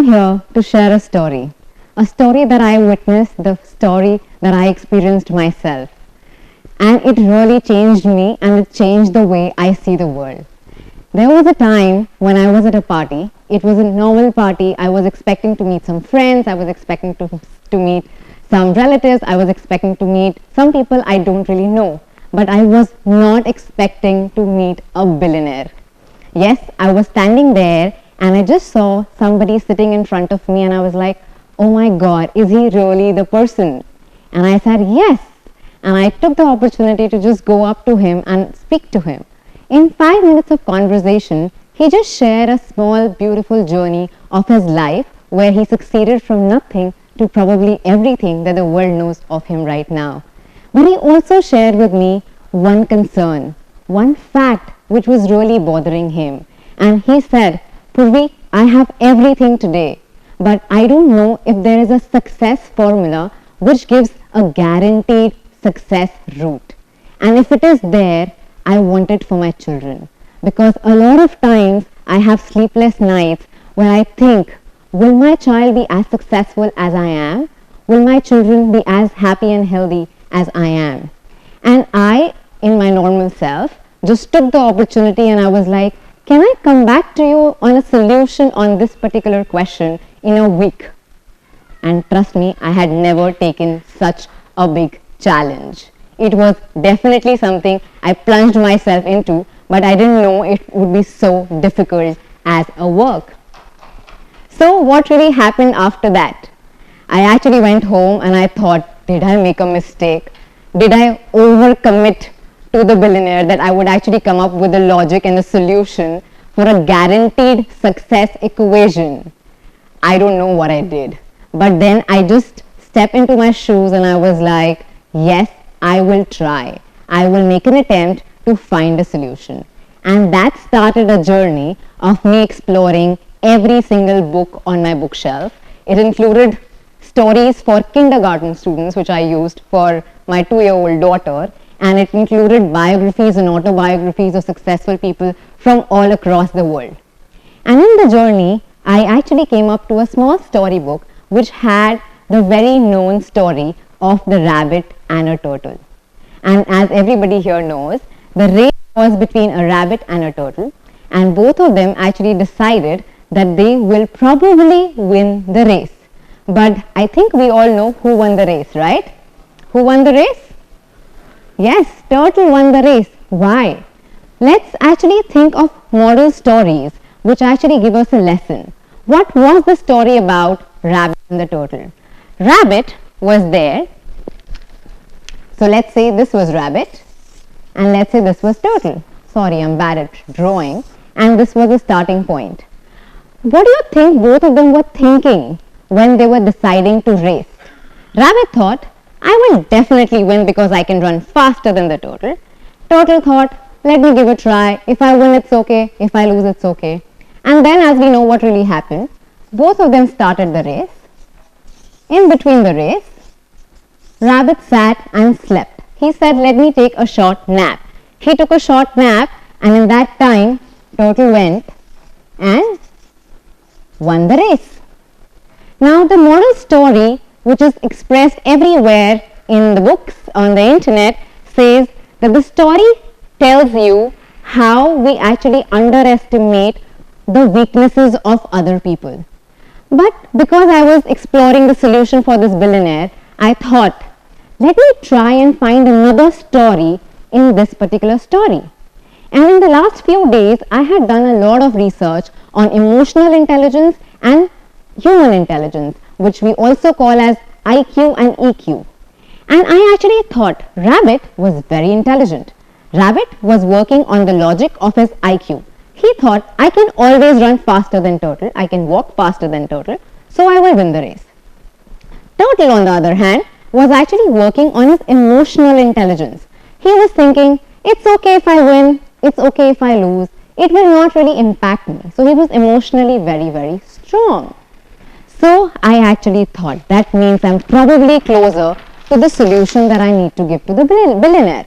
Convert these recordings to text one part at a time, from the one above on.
here to share a story that I witnessed, the story that I experienced myself. And it really changed me, and it changed the way I see the world. There was a time when I was at a party. It was a normal party. I was expecting to meet some friends. I was expecting to meet some relatives. I was expecting to meet some people I don't really know. But I was not expecting to meet a billionaire. Yes, I was standing there and I just saw somebody sitting in front of me and I was like, oh my God, is he really the person? And I said, yes. And I took the opportunity to just go up to him and speak to him. In 5 minutes of conversation, he just shared a small, beautiful journey of his life where he succeeded from nothing to probably everything that the world knows of him right now. But he also shared with me one concern, one fact which was really bothering him. And he said, Purvi, I have everything today, but I don't know if there is a success formula which gives a guaranteed success route. And if it is there, I want it for my children. Because a lot of times I have sleepless nights where I think, will my child be as successful as I am? Will my children be as happy and healthy as I am? And I, in my normal self, just took the opportunity and I was like, can I come back to you on a solution on this particular question in a week? And trust me, I had never taken such a big challenge. It was definitely something I plunged myself into, but I didn't know it would be so difficult as a work. So what really happened after that? I actually went home and I thought, did I make a mistake? Did I overcommit to the billionaire that I would actually come up with a logic and a solution for a guaranteed success equation? I don't know what I did. But then I just stepped into my shoes and I was like, yes, I will try. I will make an attempt to find a solution. And that started a journey of me exploring every single book on my bookshelf. It included stories for kindergarten students, which I used for my 2-year-old daughter, and it included biographies and autobiographies of successful people from all across the world. And in the journey, I actually came up to a small storybook which had the very known story of the rabbit and a turtle. And as everybody here knows, the race was between a rabbit and a turtle, and both of them actually decided that they will probably win the race. But I think we all know who won the race, right? Who won the race? Yes, turtle won the race. Why? Let's actually think of model stories which actually give us a lesson. What was the story about rabbit and the turtle? Rabbit was there. So let's say this was rabbit and let's say this was turtle. Sorry, I'm bad at drawing. And this was the starting point. What do you think both of them were thinking when they were deciding to race? Rabbit thought, I will definitely win because I can run faster than the turtle. Turtle thought, let me give it a try. If I win, it's okay. If I lose, it's okay. And then, as we know what really happened, both of them started the race. In between the race, rabbit sat and slept. He said, let me take a short nap. He took a short nap, and in that time, turtle went and won the race. Now, the moral story, which is expressed everywhere in the books on the internet, says that the story tells you how we actually underestimate the weaknesses of other people. But because I was exploring the solution for this billionaire, I thought, let me try and find another story in this particular story. And in the last few days, I had done a lot of research on emotional intelligence and human intelligence, which we also call as IQ and EQ. And I actually thought rabbit was very intelligent. Rabbit was working on the logic of his IQ. He thought, I can always run faster than turtle, I can walk faster than turtle, so I will win the race. Turtle, on the other hand, was actually working on his emotional intelligence. He was thinking, it's okay if I win, it's okay if I lose, it will not really impact me. So he was emotionally very, very strong. So I actually thought, that means I'm probably closer to the solution that I need to give to the billionaire.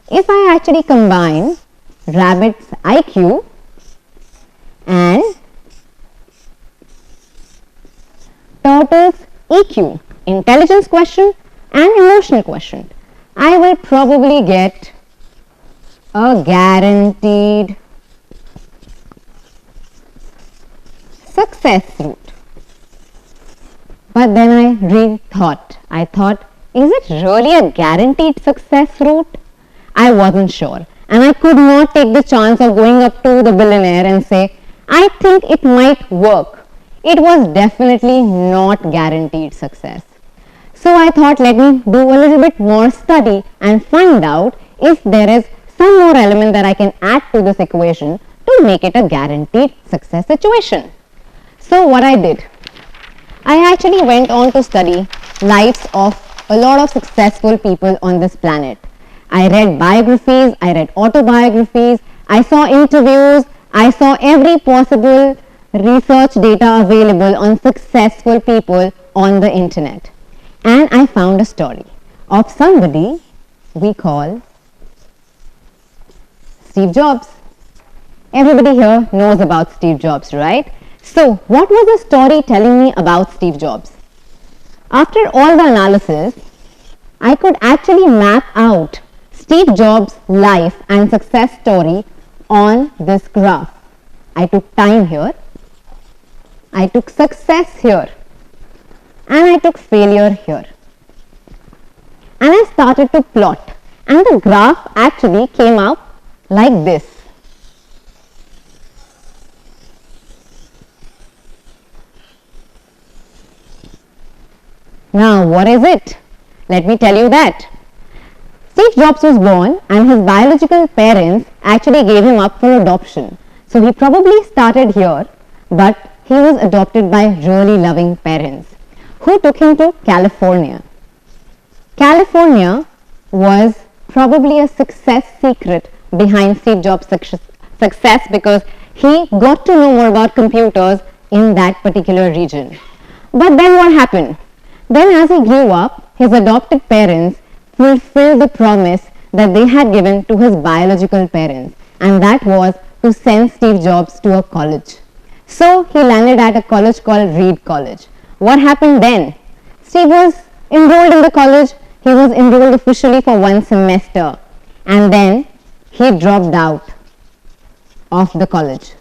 If I actually combine rabbit's IQ and Turtle's EQ, intelligence quotient and emotional quotient, I will probably get a guaranteed success route. But then I rethought. I thought, is it really a guaranteed success route? I wasn't sure. And I could not take the chance of going up to the billionaire and say, I think it might work. It was definitely not guaranteed success. So I thought, let me do a little bit more study and find out if there is some more element that I can add to this equation to make it a guaranteed success situation. So what I did, I actually went on to study lives of a lot of successful people on this planet. I read biographies, I read autobiographies, I saw interviews, I saw every possible research data available on successful people on the internet. And I found a story of somebody we call Steve Jobs. Everybody here knows about Steve Jobs, right? So, what was the story telling me about Steve Jobs? After all the analysis, I could actually map out Steve Jobs' life and success story on this graph. I took time here, I took success here, and I took failure here. And I started to plot, and the graph actually came out like this. Now, what is it? Let me tell you that. Steve Jobs was born and his biological parents actually gave him up for adoption. So he probably started here, but he was adopted by really loving parents who took him to California. California was probably a success secret behind Steve Jobs' success because he got to know more about computers in that particular region. But then what happened? Then as he grew up, his adopted parents fulfilled the promise that they had given to his biological parents, and that was to send Steve Jobs to a college. So he landed at a college called Reed College. What happened then? Steve was enrolled in the college. He was enrolled officially for one semester, and then he dropped out of the college.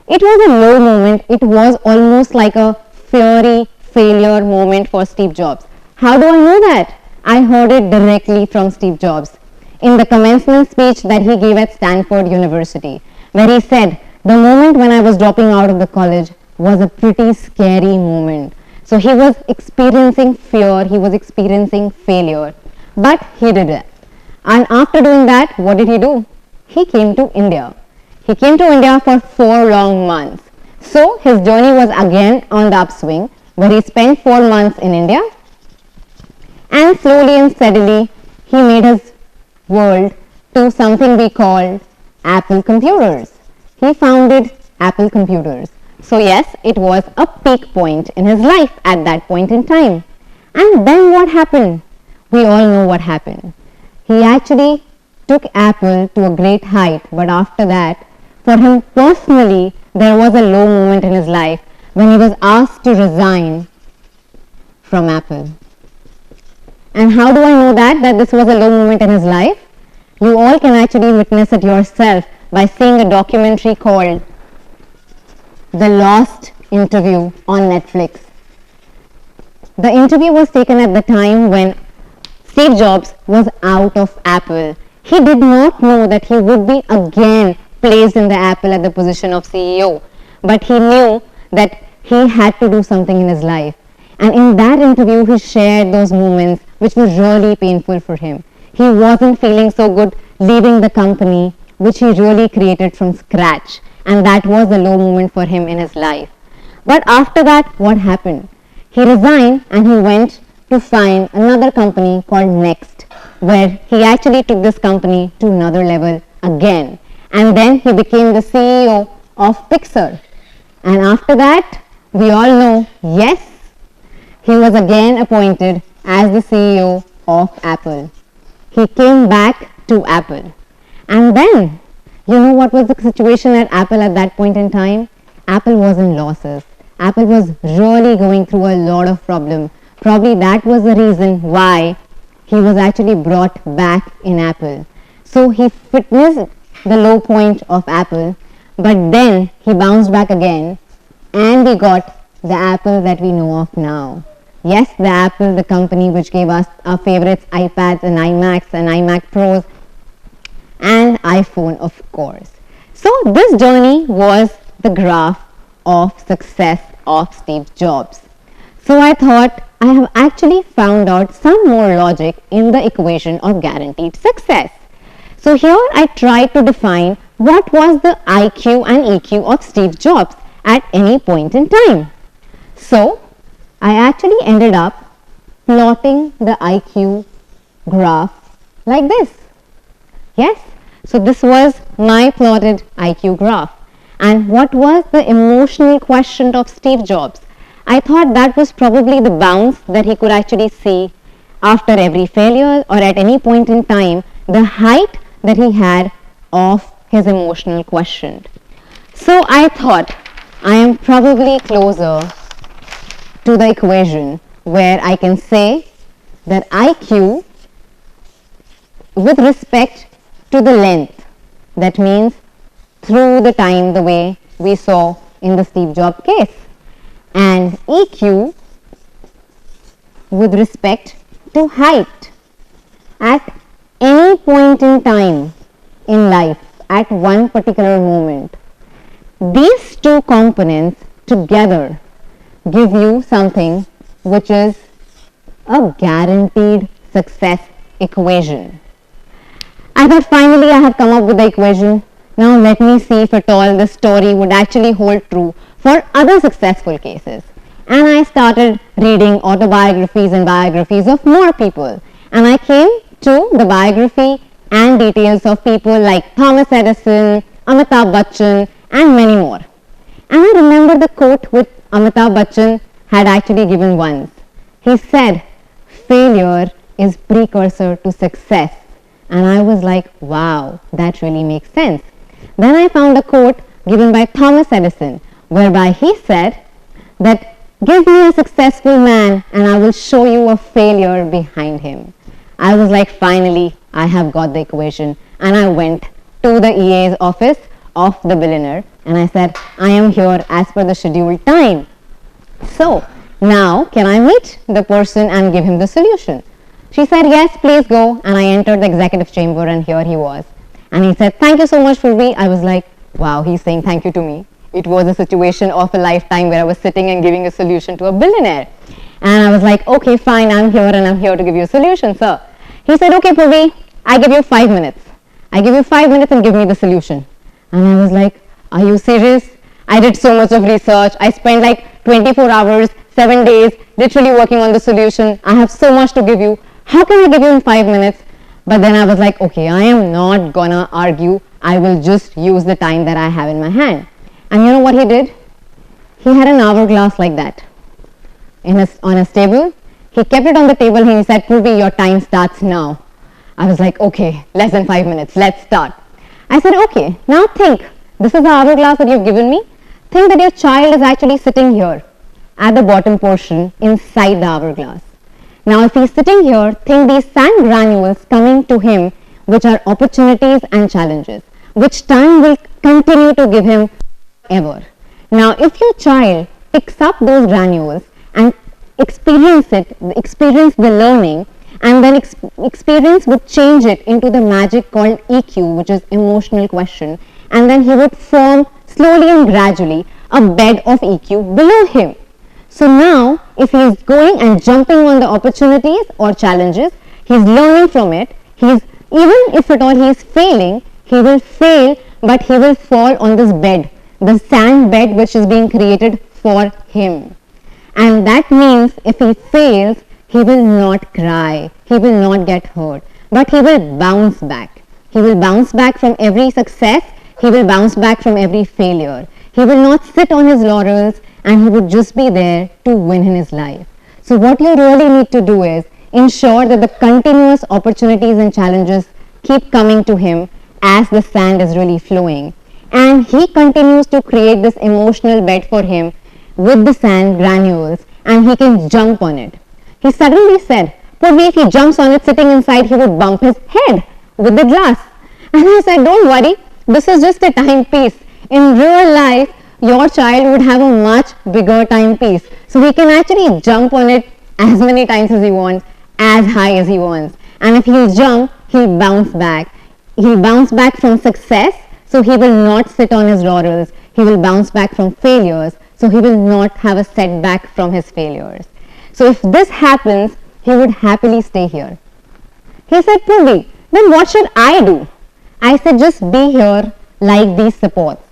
It was a low moment. It was almost like a fiery failure moment for Steve Jobs. How do I know that? I heard it directly from Steve Jobs in the commencement speech that he gave at Stanford University, where he said, the moment when I was dropping out of the college was a pretty scary moment. So he was experiencing fear, he was experiencing failure, but he did it. And after doing that, what did he do? He came to India. He came to India for 4 long months. So his journey was again on the upswing, where he spent 4 months in India, and slowly and steadily he made his world to something we call Apple computers. He founded Apple computers. So yes, it was a peak point in his life at that point in time. And then what happened? We all know what happened. He actually took Apple to a great height, but after that, for him personally, there was a low moment in his life when he was asked to resign from Apple. And how do I know that this was a low moment in his life? You all can actually witness it yourself by seeing a documentary called The Lost Interview on Netflix. The interview was taken at the time when Steve Jobs was out of Apple. He did not know that he would be again placed in the Apple at the position of CEO, but he knew that he had to do something in his life. And in that interview, he shared those moments which were really painful for him. He wasn't feeling so good leaving the company which he really created from scratch, and that was a low moment for him in his life. But after that, what happened? He resigned and he went to find another company called Next, where he actually took this company to another level again. And then he became the CEO of Pixar. And after that, we all know, yes, he was again appointed as the CEO of Apple. He came back to Apple. And then, you know what was the situation at Apple at that point in time? Apple was in losses. Apple was really going through a lot of problems. Probably that was the reason why he was actually brought back in Apple. So he witnessed the low point of Apple, but then he bounced back again and we got the Apple that we know of now. Yes, the Apple, the company which gave us our favorites, iPads and iMacs and iMac Pros and iPhone, of course. So this journey was the graph of success of Steve Jobs. So I thought I have actually found out some more logic in the equation of guaranteed success. So here I tried to define what was the IQ and EQ of Steve Jobs at any point in time. So I actually ended up plotting the IQ graph like this. Yes, so this was my plotted IQ graph. And what was the emotional quotient of Steve Jobs? I thought that was probably the bounce that he could actually see after every failure or at any point in time, the height that he had of his emotional quotient. So I thought I am probably closer to the equation where I can say that IQ with respect to the length, that means through the time, the way we saw in the Steve Jobs case, and EQ with respect to height at any point in time in life at one particular moment. These two components together give you something which is a guaranteed success equation. I thought finally I have come up with the equation. Now let me see if at all the story would actually hold true for other successful cases. And I started reading autobiographies and biographies of more people. And I came to the biography and details of people like Thomas Edison, Amitabh Bachchan and many more. And I remember the quote which Amitabh Bachchan had actually given once. He said, "Failure is precursor to success." And I was like, wow, that really makes sense. Then I found a quote given by Thomas Edison, whereby he said that, "Give me a successful man and I will show you a failure behind him." I was like, finally, I have got the equation. And I went to the EA's office of the billionaire and I said, I am here as per the scheduled time. So now can I meet the person and give him the solution? She said, yes, please go. And I entered the executive chamber and here he was. And he said, thank you so much, Purvi. I was like, wow, he's saying thank you to me. It was a situation of a lifetime where I was sitting and giving a solution to a billionaire. And I was like, okay, fine, I'm here and I'm here to give you a solution, sir. He said, okay, Purvi, I give you 5 minutes. I give you 5 minutes and give me the solution. And I was like, are you serious? I did so much of research. I spent like 24 hours, 7 days, literally working on the solution. I have so much to give you. How can I give you in 5 minutes? But then I was like, okay, I am not gonna argue. I will just use the time that I have in my hand. And you know what he did? He had an hourglass like that on his table. He kept it on the table and he said, Purvi, your time starts now. I was like, okay, less than 5 minutes, let's start. I said, okay, now think, this is the hourglass that you've given me. Think that your child is actually sitting here at the bottom portion inside the hourglass. Now if he's sitting here, think these sand granules coming to him, which are opportunities and challenges, which time will continue to give him ever. Now if your child picks up those granules and experience the learning, and then experience would change it into the magic called EQ, which is emotional quotient, and then he would form slowly and gradually a bed of EQ below him. So now if he is going and jumping on the opportunities or challenges, he is learning from it. Even if at all he is failing, he will fail, but he will fall on this bed, the sand bed which is being created for him. And that means if he fails, he will not cry, he will not get hurt, but he will bounce back. He will bounce back from every success, he will bounce back from every failure. He will not sit on his laurels and he would just be there to win in his life. So what you really need to do is ensure that the continuous opportunities and challenges keep coming to him as the sand is really flowing. And he continues to create this emotional bed for him with the sand granules and he can jump on it. He suddenly said, Purvi, if he jumps on it sitting inside, he would bump his head with the glass. And I said, don't worry, this is just a timepiece. In real life, your child would have a much bigger timepiece. So he can actually jump on it as many times as he wants, as high as he wants. And if he'll jump, he'll bounce back. He'll bounce back from success, so he will not sit on his laurels. He will bounce back from failures, so he will not have a setback from his failures. So if this happens, he would happily stay here. He said, Purvi, then what should I do? I said, just be here like these supports.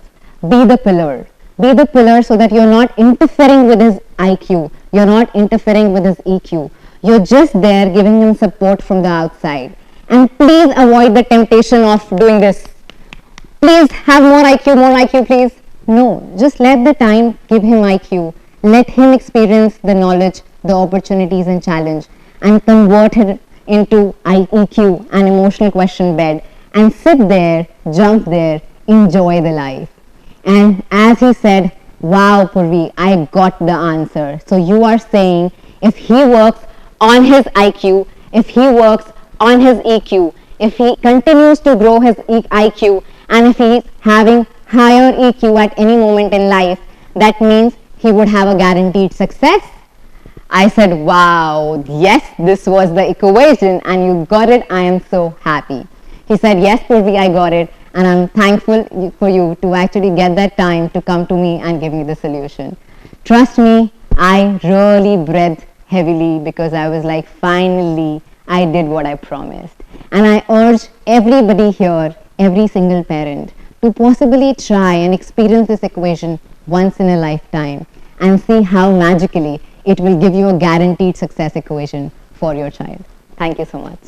Be the pillar. Be the pillar so that you're not interfering with his IQ. You're not interfering with his EQ. You're just there giving him support from the outside. And please avoid the temptation of doing this. Please have more IQ, please. No, just let the time give him IQ. Let him experience the knowledge, the opportunities and challenge, and convert it into EQ, an emotional question bed, and sit there, jump there, enjoy the life. And as he said, wow, Purvi, I got the answer. So you are saying if he works on his IQ, if he works on his EQ, if he continues to grow his IQ, and if he is having higher EQ at any moment in life, that means he would have a guaranteed success. I said, wow, yes, this was the equation and you got it. I am so happy. He said, yes, Purvi, I got it. And I'm thankful for you to actually get that time to come to me and give me the solution. Trust me, I really breathed heavily because I was like, finally, I did what I promised. And I urge everybody here, every single parent, to possibly try and experience this equation once in a lifetime and see how magically it will give you a guaranteed success equation for your child. Thank you so much.